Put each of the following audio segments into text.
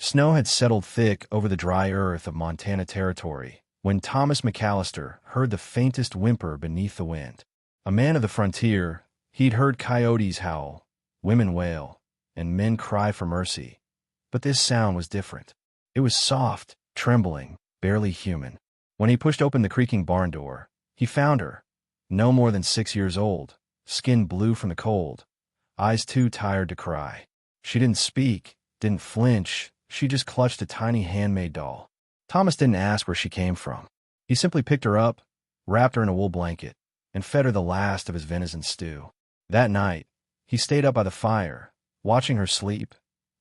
Snow had settled thick over the dry earth of Montana Territory when Thomas McAllister heard the faintest whimper beneath the wind. A man of the frontier, he'd heard coyotes howl, women wail, and men cry for mercy. But this sound was different. It was soft, trembling, barely human. When he pushed open the creaking barn door, he found her, no more than 6 years old, skin blue from the cold, eyes too tired to cry. She didn't speak, didn't flinch, she just clutched a tiny handmade doll. Thomas didn't ask where she came from. He simply picked her up, wrapped her in a wool blanket, and fed her the last of his venison stew. That night, he stayed up by the fire, watching her sleep,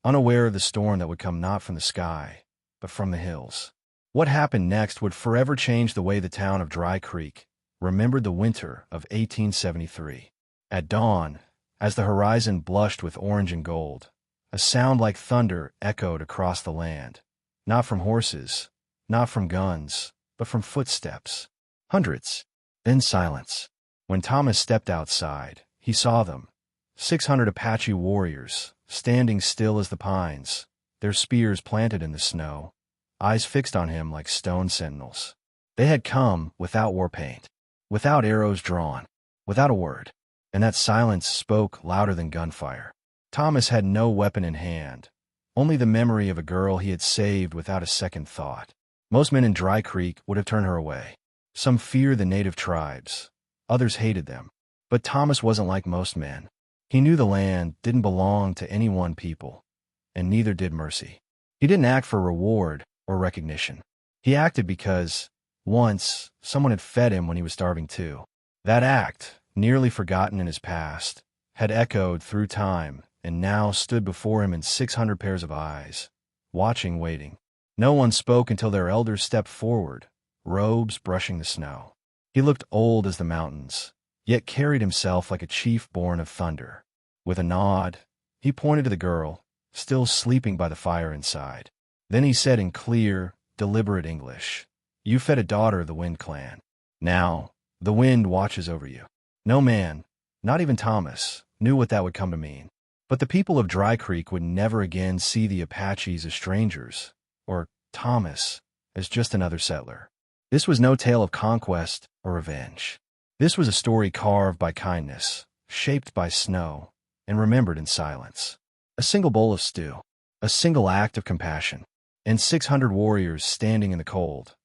unaware of the storm that would come not from the sky, but from the hills. What happened next would forever change the way the town of Dry Creek remembered the winter of 1873. At dawn, as the horizon blushed with orange and gold, a sound like thunder echoed across the land, not from horses, not from guns, but from footsteps. Hundreds. Then silence. When Thomas stepped outside, he saw them, 600 Apache warriors, standing still as the pines, their spears planted in the snow, eyes fixed on him like stone sentinels. They had come without war paint, without arrows drawn, without a word, and that silence spoke louder than gunfire. Thomas had no weapon in hand, only the memory of a girl he had saved without a second thought. Most men in Dry Creek would have turned her away. Some feared the native tribes, others hated them. But Thomas wasn't like most men. He knew the land didn't belong to any one people, and neither did mercy. He didn't act for reward or recognition. He acted because, once, someone had fed him when he was starving too. That act, nearly forgotten in his past, had echoed through time and now stood before him in 600 pairs of eyes, watching, waiting. No one spoke until their elders stepped forward, robes brushing the snow. He looked old as the mountains, yet carried himself like a chief born of thunder. With a nod, he pointed to the girl, still sleeping by the fire inside. Then he said in clear, deliberate English, "You fed a daughter of the Wind Clan. Now, the wind watches over you." No man, not even Thomas, knew what that would come to mean. But the people of Dry Creek would never again see the Apaches as strangers, or Thomas as just another settler. This was no tale of conquest or revenge. This was a story carved by kindness, shaped by snow, and remembered in silence. A single bowl of stew, a single act of compassion, and 600 warriors standing in the cold,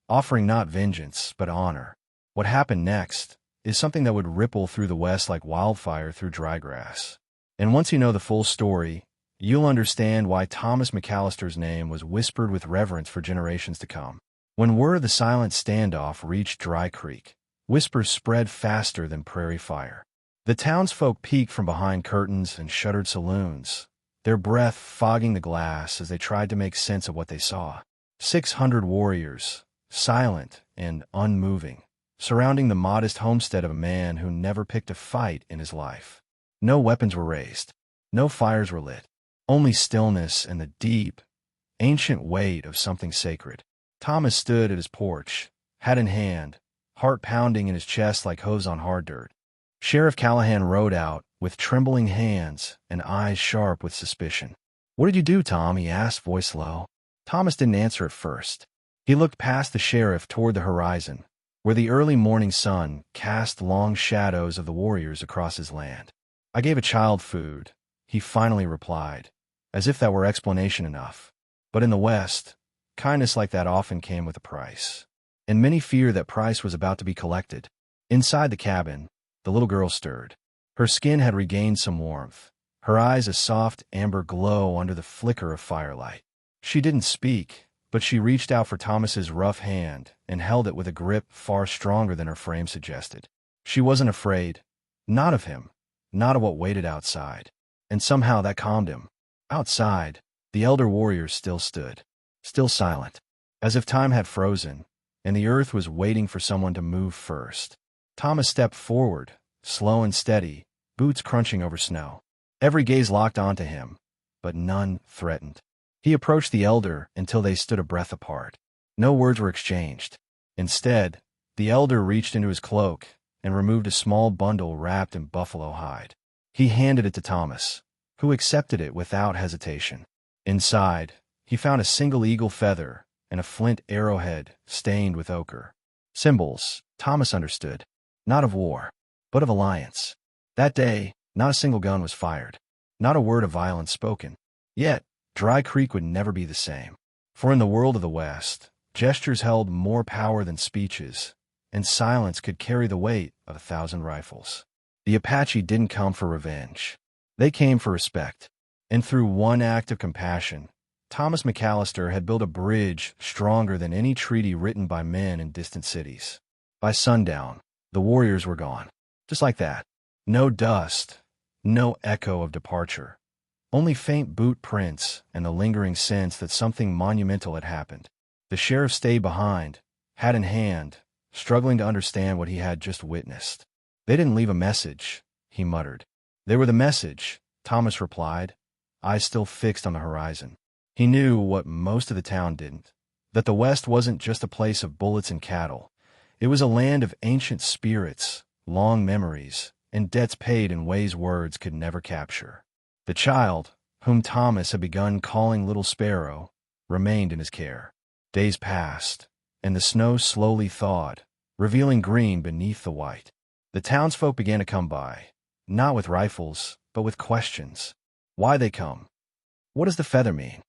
offering not vengeance but honor. What happened next is something that would ripple through the West like wildfire through dry grass. And once you know the full story, you'll understand why Thomas McAllister's name was whispered with reverence for generations to come. When word of the silent standoff reached Dry Creek, whispers spread faster than prairie fire. The townsfolk peeked from behind curtains and shuttered saloons, their breath fogging the glass as they tried to make sense of what they saw. 600 warriors, silent and unmoving, surrounding the modest homestead of a man who never picked a fight in his life. No weapons were raised, no fires were lit, only stillness and the deep, ancient weight of something sacred. Thomas stood at his porch, hat in hand, heart pounding in his chest like hooves on hard dirt. Sheriff Callahan rode out, with trembling hands and eyes sharp with suspicion. "What did you do, Tom?" he asked, voice low. Thomas didn't answer at first. He looked past the sheriff toward the horizon, where the early morning sun cast long shadows of the warriors across his land. "I gave a child food," he finally replied, as if that were explanation enough. But in the West, kindness like that often came with a price. And many fear that price was about to be collected. Inside the cabin, the little girl stirred. Her skin had regained some warmth, her eyes a soft amber glow under the flicker of firelight. She didn't speak, but she reached out for Thomas's rough hand and held it with a grip far stronger than her frame suggested. She wasn't afraid, not of him, not of what waited outside. And somehow that calmed him. Outside, the elder warriors still stood, still silent, as if time had frozen, and the earth was waiting for someone to move first. Thomas stepped forward, slow and steady, boots crunching over snow. Every gaze locked onto him, but none threatened. He approached the elder until they stood a breath apart. No words were exchanged. Instead, the elder reached into his cloak and removed a small bundle wrapped in buffalo hide. He handed it to Thomas, who accepted it without hesitation. Inside, He found a single eagle feather and a flint arrowhead stained with ochre. Symbols, Thomas understood, not of war, but of alliance. That day, not a single gun was fired, not a word of violence spoken. Yet, Dry Creek would never be the same. For in the world of the West, gestures held more power than speeches, and silence could carry the weight of 1,000 rifles. The Apache didn't come for revenge. They came for respect. And through one act of compassion, Thomas McAllister had built a bridge stronger than any treaty written by men in distant cities. By sundown, the warriors were gone. Just like that. No dust, no echo of departure. Only faint boot prints and the lingering sense that something monumental had happened. The sheriff stayed behind, hat in hand, struggling to understand what he had just witnessed. They didn't leave a message, he muttered. They were the message, Thomas replied, eyes still fixed on the horizon. He knew what most of the town didn't, that the West wasn't just a place of bullets and cattle. It was a land of ancient spirits, long memories, and debts paid in ways words could never capture. The child, whom Thomas had begun calling Little Sparrow, remained in his care. Days passed, and the snow slowly thawed, revealing green beneath the white. The townsfolk began to come by, not with rifles, but with questions. Why they come? What does the feather mean?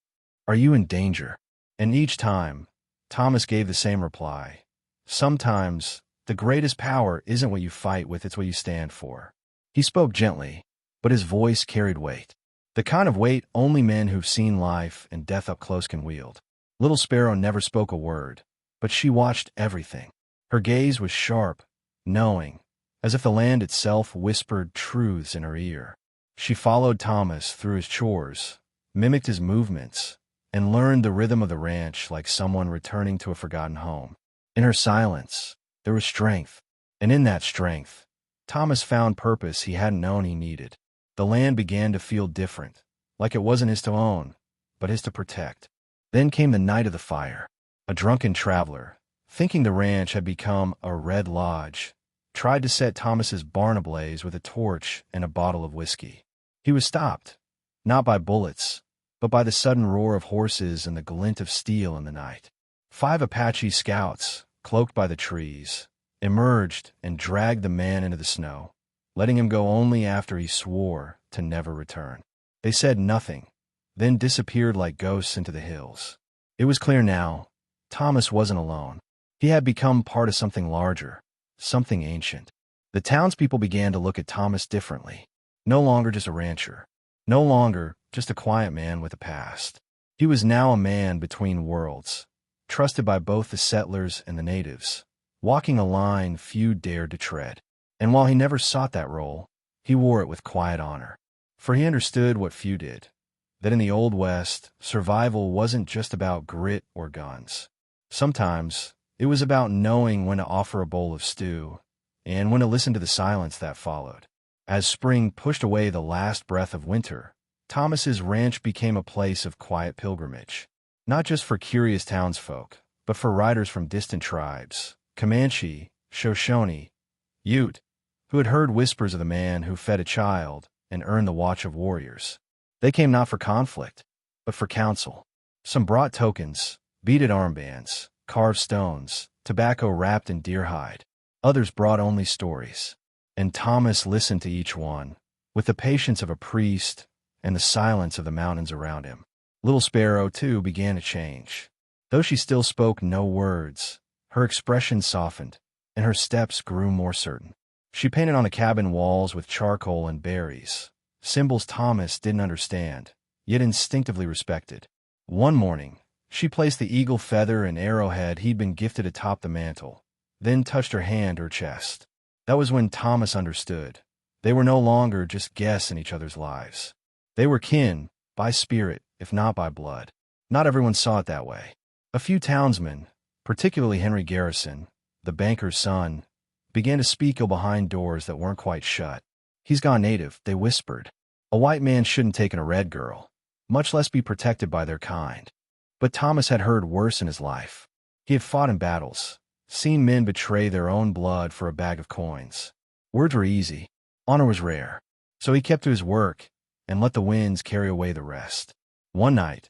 Are you in danger? And each time, Thomas gave the same reply. Sometimes, the greatest power isn't what you fight with, it's what you stand for. He spoke gently, but his voice carried weight. The kind of weight only men who've seen life and death up close can wield. Little Sparrow never spoke a word, but she watched everything. Her gaze was sharp, knowing, as if the land itself whispered truths in her ear. She followed Thomas through his chores, mimicked his movements, and learned the rhythm of the ranch like someone returning to a forgotten home. In her silence, there was strength, and in that strength, Thomas found purpose he hadn't known he needed. The land began to feel different, like it wasn't his to own, but his to protect. Then came the night of the fire. A drunken traveler, thinking the ranch had become a red lodge, tried to set Thomas's barn ablaze with a torch and a bottle of whiskey. He was stopped, not by bullets, but by the sudden roar of horses and the glint of steel in the night. 5 Apache scouts, cloaked by the trees, emerged and dragged the man into the snow, letting him go only after he swore to never return. They said nothing, then disappeared like ghosts into the hills. It was clear now, Thomas wasn't alone. He had become part of something larger, something ancient. The townspeople began to look at Thomas differently. No longer just a rancher. No longer just a quiet man with a past. He was now a man between worlds, trusted by both the settlers and the natives, walking a line few dared to tread. And while he never sought that role, he wore it with quiet honor. For he understood what few did, that in the Old West, survival wasn't just about grit or guns. Sometimes, it was about knowing when to offer a bowl of stew, and when to listen to the silence that followed. As spring pushed away the last breath of winter, Thomas's ranch became a place of quiet pilgrimage, not just for curious townsfolk, but for riders from distant tribes, Comanche, Shoshone, Ute, who had heard whispers of the man who fed a child and earned the watch of warriors. They came not for conflict, but for counsel. Some brought tokens, beaded armbands, carved stones, tobacco wrapped in deer hide. Others brought only stories. And Thomas listened to each one, with the patience of a priest and the silence of the mountains around him. Little Sparrow, too, began to change. Though she still spoke no words, her expression softened, and her steps grew more certain. She painted on the cabin walls with charcoal and berries, symbols Thomas didn't understand, yet instinctively respected. One morning, she placed the eagle feather and arrowhead he'd been gifted atop the mantel, then touched her hand to her chest. That was when Thomas understood. They were no longer just guests in each other's lives. They were kin, by spirit, if not by blood. Not everyone saw it that way. A few townsmen, particularly Henry Garrison, the banker's son, began to speak behind doors that weren't quite shut. He's gone native, they whispered. A white man shouldn't take in a red girl, much less be protected by their kind. But Thomas had heard worse in his life. He had fought in battles, seen men betray their own blood for a bag of coins. Words were easy, honor was rare, so he kept to his work and let the winds carry away the rest. One night,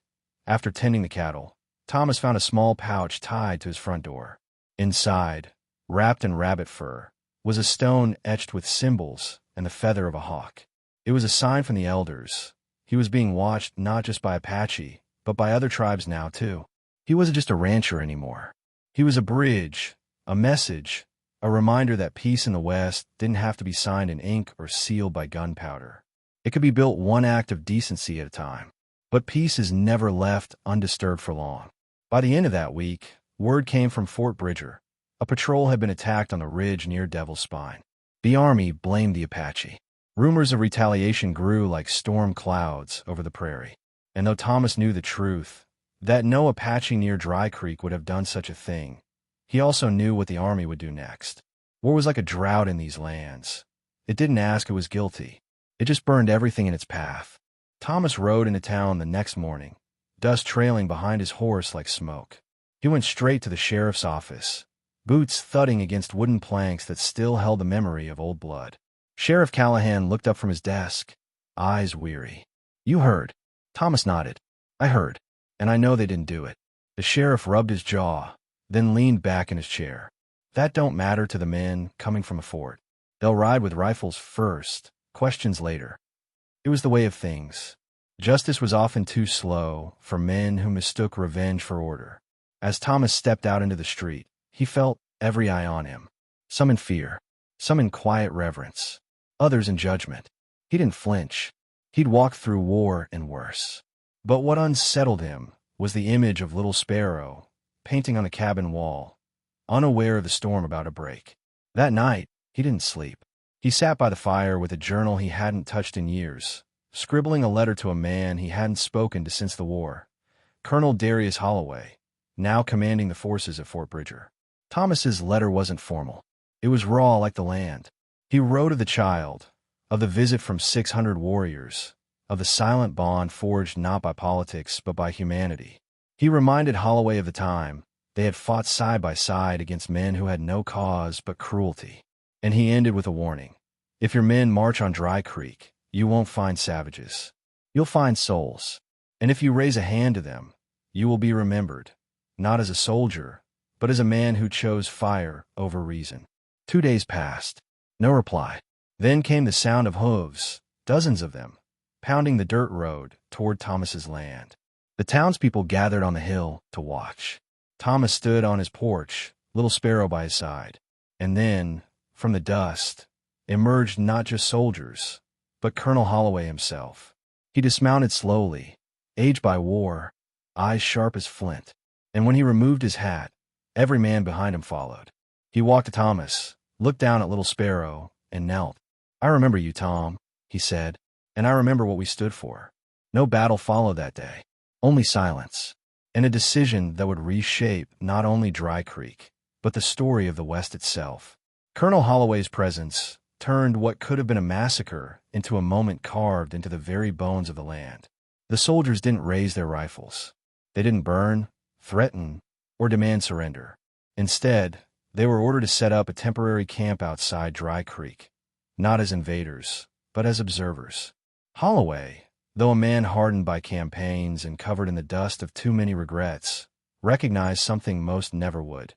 After tending the cattle, Thomas found a small pouch tied to his front door. Inside, wrapped in rabbit fur, was a stone etched with symbols and the feather of a hawk. It was a sign from the elders. He was being watched not just by Apache, but by other tribes now, too. He wasn't just a rancher anymore. He was a bridge, a message, a reminder that peace in the West didn't have to be signed in ink or sealed by gunpowder. It could be built one act of decency at a time. But peace is never left undisturbed for long. By the end of that week, word came from Fort Bridger. A patrol had been attacked on the ridge near Devil's Spine. The Army blamed the Apache. Rumors of retaliation grew like storm clouds over the prairie. And though Thomas knew the truth, that no Apache near Dry Creek would have done such a thing, he also knew what the Army would do next. War was like a drought in these lands. It didn't ask who was guilty. It just burned everything in its path. Thomas rode into town the next morning, dust trailing behind his horse like smoke. He went straight to the sheriff's office, boots thudding against wooden planks that still held the memory of old blood. Sheriff Callahan looked up from his desk, eyes weary. "You heard?" Thomas nodded. "I heard, and I know they didn't do it." The sheriff rubbed his jaw, then leaned back in his chair. "That don't matter to the men coming from a fort. They'll ride with rifles first, questions later." It was the way of things. Justice was often too slow for men who mistook revenge for order. As Thomas stepped out into the street, he felt every eye on him. Some in fear, some in quiet reverence, others in judgment. He didn't flinch. He'd walked through war and worse. But what unsettled him was the image of Little Sparrow painting on the cabin wall, unaware of the storm about to break. That night, he didn't sleep. He sat by the fire with a journal he hadn't touched in years, scribbling a letter to a man he hadn't spoken to since the war, Colonel Darius Holloway, now commanding the forces at Fort Bridger. Thomas's letter wasn't formal. It was raw like the land. He wrote of the child, of the visit from 600 warriors, of the silent bond forged not by politics but by humanity. He reminded Holloway of the time they had fought side by side against men who had no cause but cruelty. And he ended with a warning. If your men march on Dry Creek, you won't find savages. You'll find souls. And if you raise a hand to them, you will be remembered, not as a soldier, but as a man who chose fire over reason. 2 days passed. No reply. Then came the sound of hooves, dozens of them, pounding the dirt road toward Thomas's land. The townspeople gathered on the hill to watch. Thomas stood on his porch, Little Sparrow by his side. And then, from the dust, emerged not just soldiers, but Colonel Holloway himself. He dismounted slowly, aged by war, eyes sharp as flint. And when he removed his hat, every man behind him followed. He walked to Thomas, looked down at Little Sparrow, and knelt. "I remember you, Tom," he said, "and I remember what we stood for." No battle followed that day, only silence, and a decision that would reshape not only Dry Creek, but the story of the West itself. Colonel Holloway's presence turned what could have been a massacre into a moment carved into the very bones of the land. The soldiers didn't raise their rifles. They didn't burn, threaten, or demand surrender. Instead, they were ordered to set up a temporary camp outside Dry Creek, not as invaders, but as observers. Holloway, though a man hardened by campaigns and covered in the dust of too many regrets, recognized something most never would: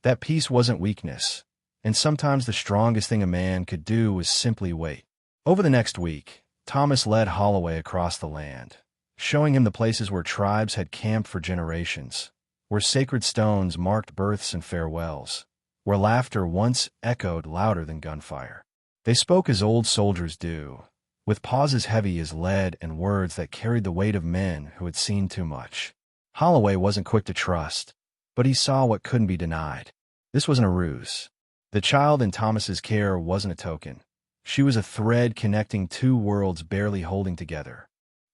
that peace wasn't weakness, and sometimes the strongest thing a man could do was simply wait. Over the next week, Thomas led Holloway across the land, showing him the places where tribes had camped for generations, where sacred stones marked births and farewells, where laughter once echoed louder than gunfire. They spoke as old soldiers do, with pauses heavy as lead and words that carried the weight of men who had seen too much. Holloway wasn't quick to trust, but he saw what couldn't be denied. This wasn't a ruse. The child in Thomas's care wasn't a token. She was a thread connecting two worlds barely holding together.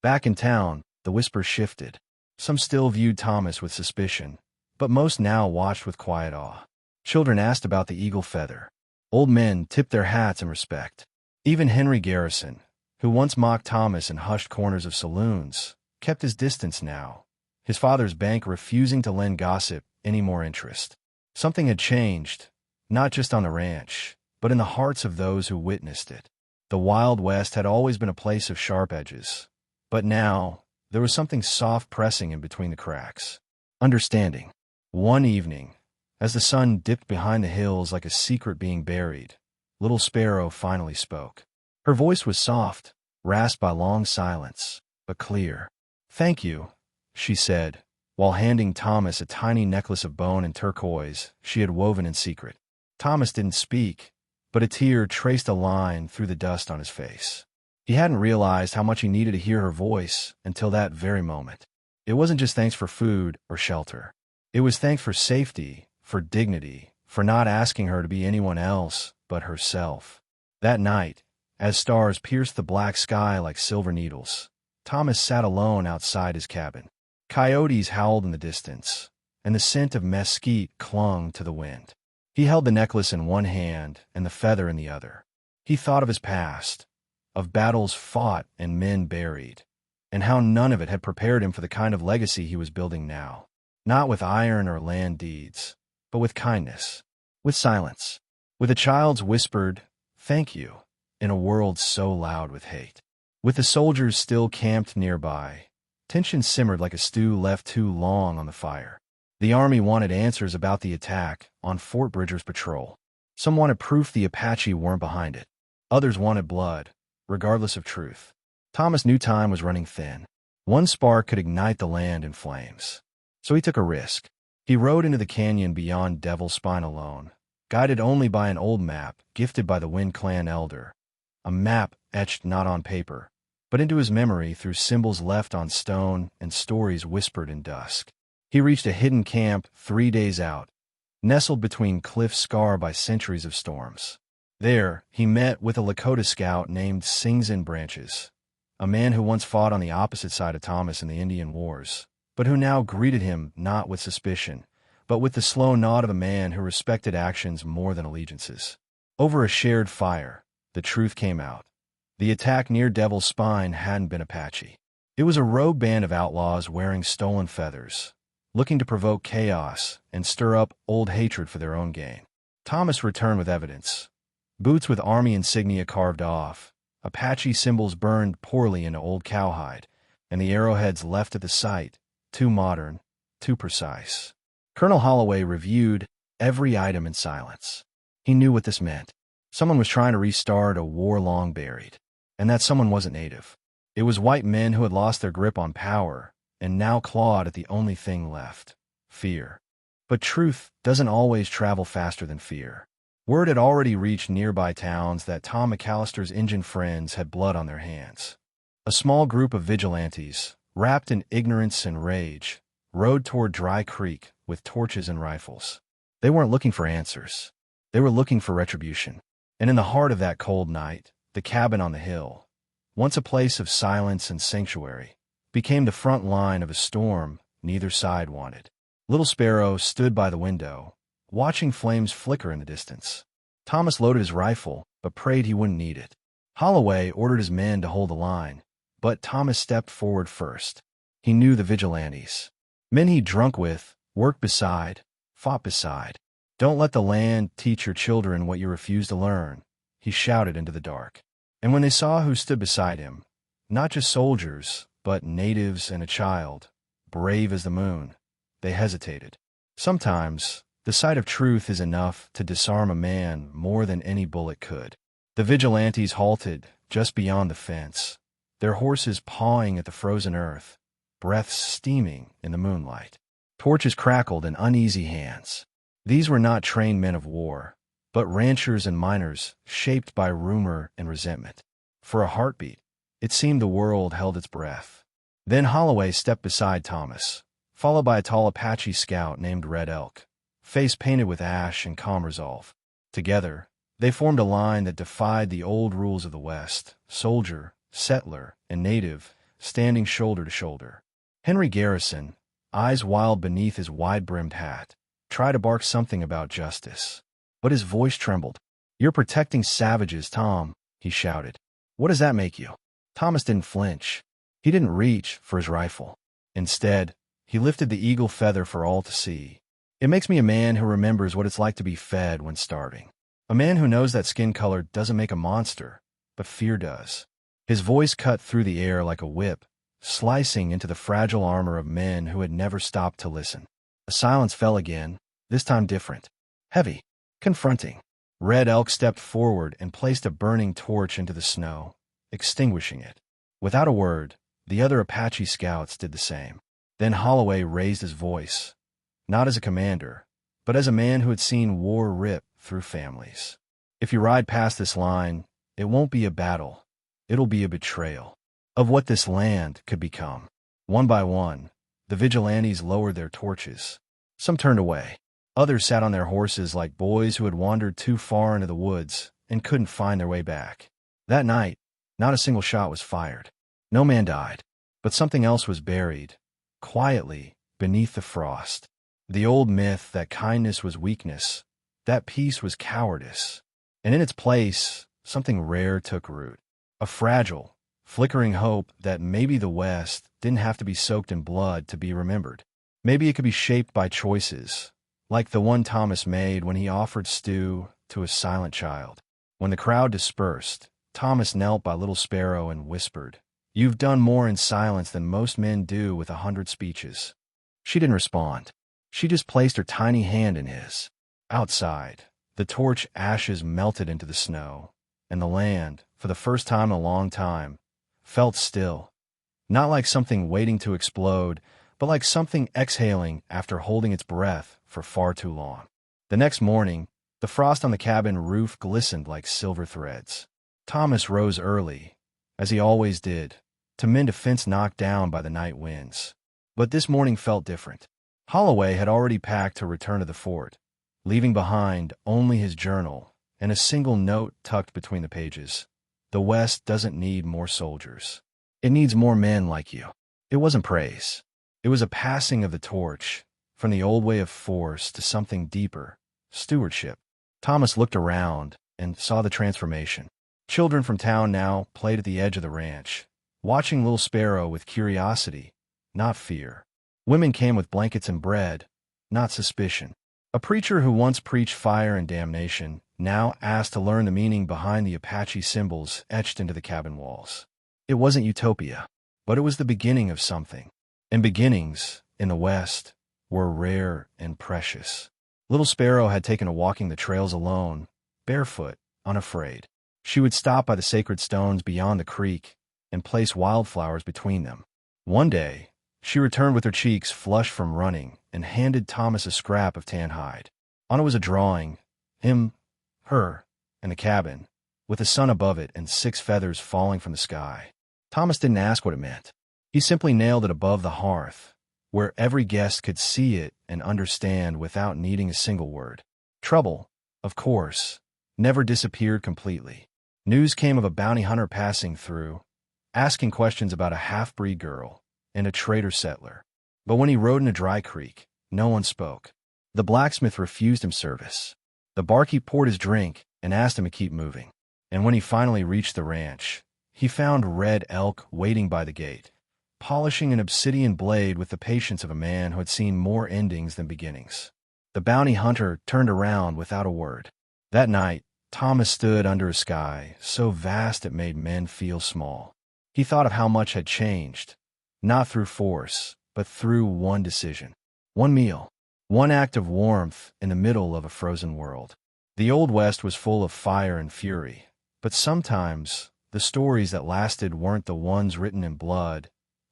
Back in town, the whispers shifted. Some still viewed Thomas with suspicion, but most now watched with quiet awe. Children asked about the eagle feather. Old men tipped their hats in respect. Even Henry Garrison, who once mocked Thomas in hushed corners of saloons, kept his distance now, his father's bank refusing to lend gossip any more interest. Something had changed, not just on the ranch, but in the hearts of those who witnessed it. The Wild West had always been a place of sharp edges, but now There was something soft pressing in between the cracks. Understanding. One evening, as the sun dipped behind the hills like a secret being buried, Little Sparrow finally spoke. Her voice was soft, rasped by long silence, but clear. "Thank you," she said, while handing Thomas a tiny necklace of bone and turquoise she had woven in secret. Thomas didn't speak, but a tear traced a line through the dust on his face. He hadn't realized how much he needed to hear her voice until that very moment. It wasn't just thanks for food or shelter. It was thanks for safety, for dignity, for not asking her to be anyone else but herself. That night, as stars pierced the black sky like silver needles, Thomas sat alone outside his cabin. Coyotes howled in the distance, and the scent of mesquite clung to the wind. He held the necklace in one hand and the feather in the other. He thought of his past, of battles fought and men buried, and how none of it had prepared him for the kind of legacy he was building now. Not with iron or land deeds, but with kindness, with silence, with a child's whispered, "Thank you," in a world so loud with hate. With the soldiers still camped nearby, tension simmered like a stew left too long on the fire. The army wanted answers about the attack on Fort Bridger's patrol. Some wanted proof the Apache weren't behind it. Others wanted blood, regardless of truth. Thomas knew time was running thin. One spark could ignite the land in flames. So he took a risk. He rode into the canyon beyond Devil's Spine alone, guided only by an old map gifted by the Wind Clan elder. A map etched not on paper, but into his memory through symbols left on stone and stories whispered in dusk. He reached a hidden camp 3 days out, nestled between cliffs scarred by centuries of storms. There, he met with a Lakota scout named Sings in Branches, a man who once fought on the opposite side of Thomas in the Indian Wars, but who now greeted him not with suspicion, but with the slow nod of a man who respected actions more than allegiances. Over a shared fire, the truth came out. The attack near Devil's Spine hadn't been Apache. It was a rogue band of outlaws wearing stolen feathers, looking to provoke chaos and stir up old hatred for their own gain. Thomas returned with evidence. Boots with army insignia carved off, Apache symbols burned poorly into old cowhide, and the arrowheads left at the site, too modern, too precise. Colonel Holloway reviewed every item in silence. He knew what this meant. Someone was trying to restart a war long buried, and that someone wasn't native. It was white men who had lost their grip on power and now clawed at the only thing left, fear. But truth doesn't always travel faster than fear. Word had already reached nearby towns that Tom McAllister's Injun friends had blood on their hands. A small group of vigilantes, wrapped in ignorance and rage, rode toward Dry Creek with torches and rifles. They weren't looking for answers. They were looking for retribution. And in the heart of that cold night, the cabin on the hill, once a place of silence and sanctuary, became the front line of a storm neither side wanted. Little Sparrow stood by the window, watching flames flicker in the distance. Thomas loaded his rifle, but prayed he wouldn't need it. Holloway ordered his men to hold the line, but Thomas stepped forward first. He knew the vigilantes. Men he'd drunk with, worked beside, fought beside. "Don't let the land teach your children what you refuse to learn," he shouted into the dark. And when they saw who stood beside him, not just soldiers, but natives and a child, brave as the moon, they hesitated. Sometimes, the sight of truth is enough to disarm a man more than any bullet could. The vigilantes halted just beyond the fence, their horses pawing at the frozen earth, breaths steaming in the moonlight. Torches crackled in uneasy hands. These were not trained men of war, but ranchers and miners shaped by rumor and resentment. For a heartbeat, it seemed the world held its breath. Then Holloway stepped beside Thomas, followed by a tall Apache scout named Red Elk, face painted with ash and calm resolve. Together, they formed a line that defied the old rules of the West, soldier, settler, and native, standing shoulder to shoulder. Henry Garrison, eyes wild beneath his wide-brimmed hat, tried to bark something about justice, but his voice trembled. "You're protecting savages, Tom," he shouted. "What does that make you?" Thomas didn't flinch. He didn't reach for his rifle. Instead, he lifted the eagle feather for all to see. "It makes me a man who remembers what it's like to be fed when starving. A man who knows that skin color doesn't make a monster, but fear does." His voice cut through the air like a whip, slicing into the fragile armor of men who had never stopped to listen. A silence fell again, this time different. Heavy. Confronting. Red Elk stepped forward and placed a burning torch into the snow, extinguishing it. Without a word, the other Apache scouts did the same. Then Holloway raised his voice, not as a commander, but as a man who had seen war rip through families. If you ride past this line, it won't be a battle. It'll be a betrayal of what this land could become. One by one, the vigilantes lowered their torches. Some turned away. Others sat on their horses like boys who had wandered too far into the woods and couldn't find their way back. That night, not a single shot was fired. No man died, but something else was buried, quietly, beneath the frost. The old myth that kindness was weakness, that peace was cowardice. And in its place, something rare took root. A fragile, flickering hope that maybe the West didn't have to be soaked in blood to be remembered. Maybe it could be shaped by choices, like the one Thomas made when he offered stew to a silent child. When the crowd dispersed, Thomas knelt by Little Sparrow and whispered, "You've done more in silence than most men do with 100 speeches." She didn't respond. She just placed her tiny hand in his. Outside, the torch ashes melted into the snow, and the land, for the first time in a long time, felt still. Not like something waiting to explode, but like something exhaling after holding its breath for far too long. The next morning, the frost on the cabin roof glistened like silver threads. Thomas rose early, as he always did, to mend a fence knocked down by the night winds. But this morning felt different. Holloway had already packed to return to the fort, leaving behind only his journal and a single note tucked between the pages. The West doesn't need more soldiers. It needs more men like you. It wasn't praise. It was a passing of the torch, from the old way of force to something deeper, stewardship. Thomas looked around and saw the transformation. Children from town now played at the edge of the ranch, watching Little Sparrow with curiosity, not fear. Women came with blankets and bread, not suspicion. A preacher who once preached fire and damnation now asked to learn the meaning behind the Apache symbols etched into the cabin walls. It wasn't utopia, but it was the beginning of something. And beginnings, in the West, were rare and precious. Little Sparrow had taken to walking the trails alone, barefoot, unafraid. She would stop by the sacred stones beyond the creek and place wildflowers between them. One day, she returned with her cheeks flushed from running and handed Thomas a scrap of tan hide. On it was a drawing, him, her, and the cabin, with the sun above it and 6 feathers falling from the sky. Thomas didn't ask what it meant. He simply nailed it above the hearth, where every guest could see it and understand without needing a single word. Trouble, of course, never disappeared completely. News came of a bounty hunter passing through, asking questions about a half-breed girl and a trader settler. But when he rode into Dry Creek, no one spoke. The blacksmith refused him service. The barkeep poured his drink and asked him to keep moving. And when he finally reached the ranch, he found Red Elk waiting by the gate, polishing an obsidian blade with the patience of a man who had seen more endings than beginnings. The bounty hunter turned around without a word. That night, Thomas stood under a sky so vast it made men feel small. He thought of how much had changed, not through force, but through one decision, one meal, one act of warmth in the middle of a frozen world. The Old West was full of fire and fury, but sometimes the stories that lasted weren't the ones written in blood,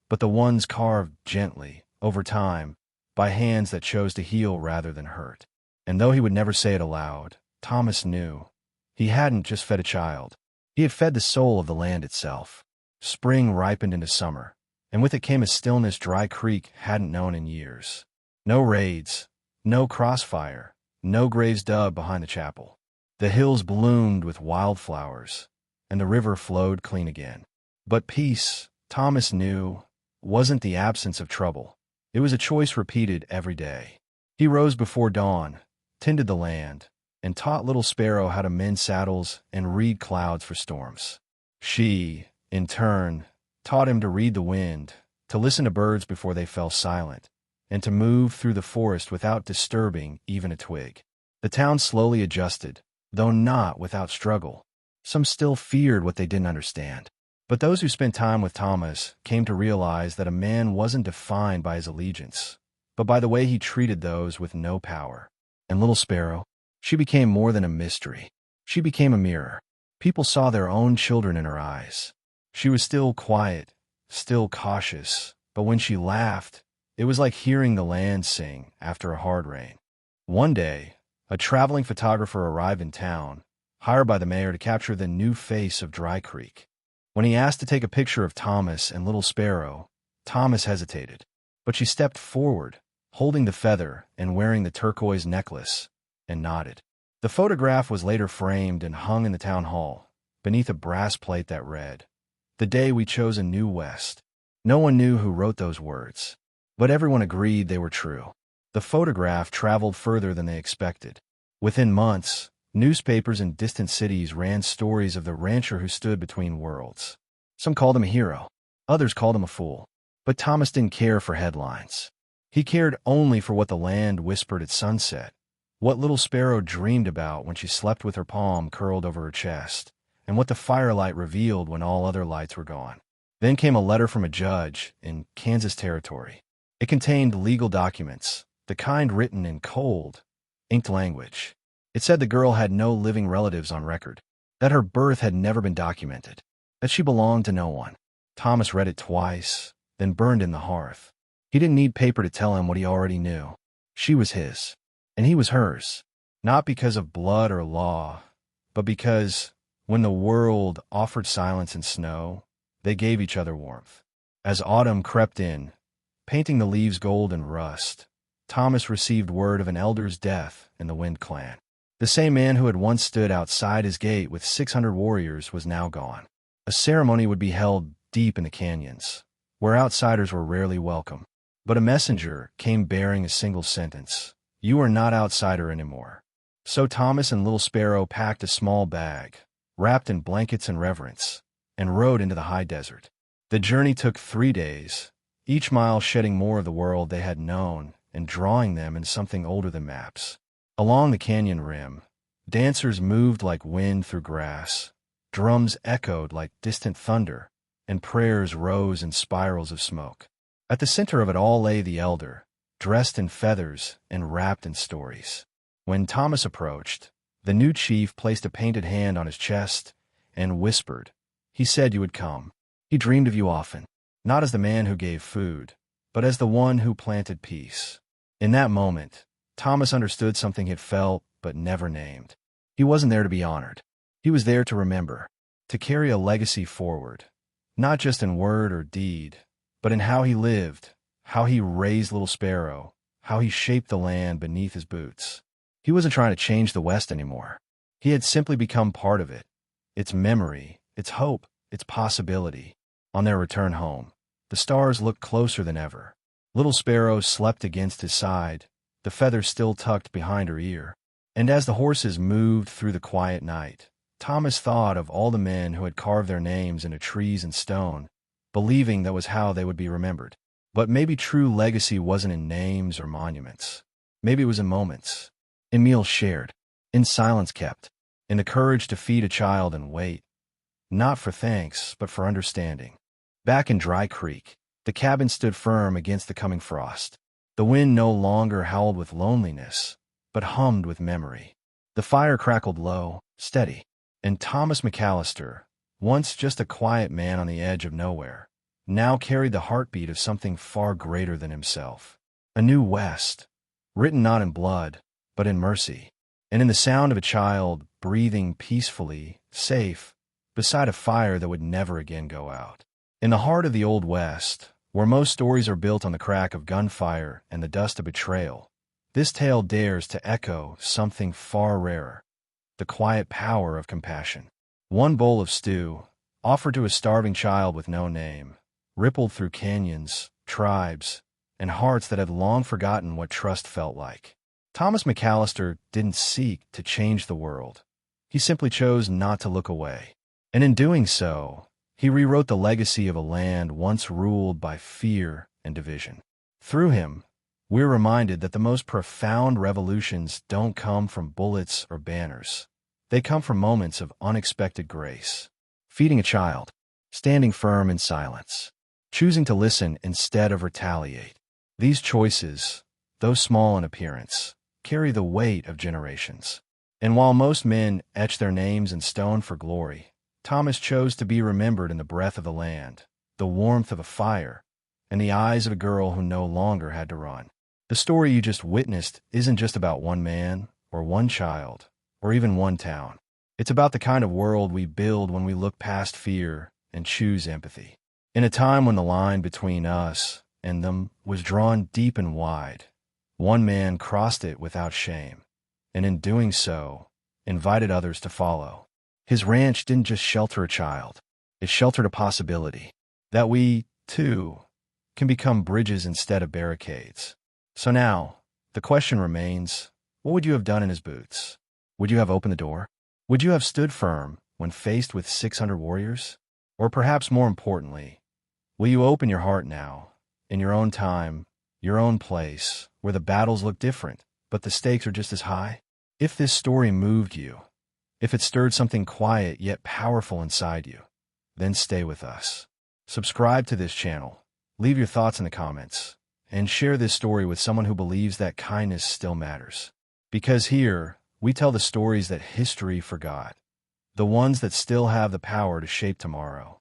but the ones carved gently, over time, by hands that chose to heal rather than hurt. And though he would never say it aloud, Thomas knew. He hadn't just fed a child. He had fed the soul of the land itself. Spring ripened into summer, and with it came a stillness Dry Creek hadn't known in years. No raids, no crossfire, no graves dug behind the chapel. The hills bloomed with wildflowers, and the river flowed clean again. But peace, Thomas knew, wasn't the absence of trouble. It was a choice repeated every day. He rose before dawn, tended the land, and taught Little Sparrow how to mend saddles and read clouds for storms. She, in turn, taught him to read the wind, to listen to birds before they fell silent, and to move through the forest without disturbing even a twig. The town slowly adjusted, though not without struggle. Some still feared what they didn't understand. But those who spent time with Thomas came to realize that a man wasn't defined by his allegiance, but by the way he treated those with no power. And Little Sparrow, she became more than a mystery. She became a mirror. People saw their own children in her eyes. She was still quiet, still cautious, but when she laughed, it was like hearing the land sing after a hard rain. One day, a traveling photographer arrived in town, hired by the mayor to capture the new face of Dry Creek. When he asked to take a picture of Thomas and Little Sparrow, Thomas hesitated, but she stepped forward, holding the feather and wearing the turquoise necklace, and nodded. The photograph was later framed and hung in the town hall, beneath a brass plate that read, "The day we chose a new West." No one knew who wrote those words, but everyone agreed they were true. The photograph traveled further than they expected. Within months, newspapers in distant cities ran stories of the rancher who stood between worlds. Some called him a hero, others called him a fool. But Thomas didn't care for headlines. He cared only for what the land whispered at sunset, what Little Sparrow dreamed about when she slept with her palm curled over her chest, and what the firelight revealed when all other lights were gone. Then came a letter from a judge in Kansas Territory. It contained legal documents, the kind written in cold, inked language. It said the girl had no living relatives on record, that her birth had never been documented, that she belonged to no one. Thomas read it twice, then burned in the hearth. He didn't need paper to tell him what he already knew. She was his, and he was hers, not because of blood or law, but because, when the world offered silence and snow, they gave each other warmth. As autumn crept in, painting the leaves gold and rust, Thomas received word of an elder's death in the Wind clan. The same man who had once stood outside his gate with 600 warriors was now gone. A ceremony would be held deep in the canyons, where outsiders were rarely welcome. But a messenger came bearing a single sentence: "You are not outsider anymore." So Thomas and Little Sparrow packed a small bag, wrapped in blankets and reverence, and rode into the high desert. The journey took 3 days, each mile shedding more of the world they had known and drawing them into something older than maps. Along the canyon rim, dancers moved like wind through grass, drums echoed like distant thunder, and prayers rose in spirals of smoke. At the center of it all lay the elder, dressed in feathers and wrapped in stories. When Thomas approached, the new chief placed a painted hand on his chest and whispered, "He said you would come. He dreamed of you often, not as the man who gave food, but as the one who planted peace." In that moment, Thomas understood something he had felt but never named. He wasn't there to be honored. He was there to remember, to carry a legacy forward, not just in word or deed, but in how he lived, how he raised Little Sparrow, how he shaped the land beneath his boots. He wasn't trying to change the West anymore. He had simply become part of it, its memory, its hope, its possibility. On their return home, the stars looked closer than ever. Little Sparrow slept against his side, the feather still tucked behind her ear. And as the horses moved through the quiet night, Thomas thought of all the men who had carved their names into trees and stone, believing that was how they would be remembered. But maybe true legacy wasn't in names or monuments. Maybe it was in moments, in meals shared, in silence kept, in the courage to feed a child and wait, not for thanks, but for understanding. Back in Dry Creek, the cabin stood firm against the coming frost. The wind no longer howled with loneliness, but hummed with memory. The fire crackled low, steady, and Thomas McAllister, once just a quiet man on the edge of nowhere, now carried the heartbeat of something far greater than himself. A new West, written not in blood, but in mercy, and in the sound of a child breathing peacefully, safe, beside a fire that would never again go out. In the heart of the Old West, where most stories are built on the crack of gunfire and the dust of betrayal, this tale dares to echo something far rarer: the quiet power of compassion. One bowl of stew, offered to a starving child with no name, rippled through canyons, tribes, and hearts that had long forgotten what trust felt like. Thomas McAllister didn't seek to change the world. He simply chose not to look away. And in doing so, he rewrote the legacy of a land once ruled by fear and division. Through him, we're reminded that the most profound revolutions don't come from bullets or banners. They come from moments of unexpected grace. Feeding a child, standing firm in silence, choosing to listen instead of retaliate. These choices, though small in appearance, carry the weight of generations. And while most men etch their names in stone for glory, Thomas chose to be remembered in the breath of the land, the warmth of a fire, and the eyes of a girl who no longer had to run. The story you just witnessed isn't just about one man, or one child, or even one town. It's about the kind of world we build when we look past fear and choose empathy. In a time when the line between us and them was drawn deep and wide, one man crossed it without shame, and in doing so, invited others to follow. His ranch didn't just shelter a child, it sheltered a possibility that we, too, can become bridges instead of barricades. So now, the question remains, what would you have done in his boots? Would you have opened the door? Would you have stood firm when faced with 600 warriors? Or perhaps more importantly, will you open your heart now, in your own time, your own place, where the battles look different, but the stakes are just as high? If this story moved you, if it stirred something quiet yet powerful inside you, then stay with us. Subscribe to this channel, leave your thoughts in the comments, and share this story with someone who believes that kindness still matters. Because here, we tell the stories that history forgot, the ones that still have the power to shape tomorrow.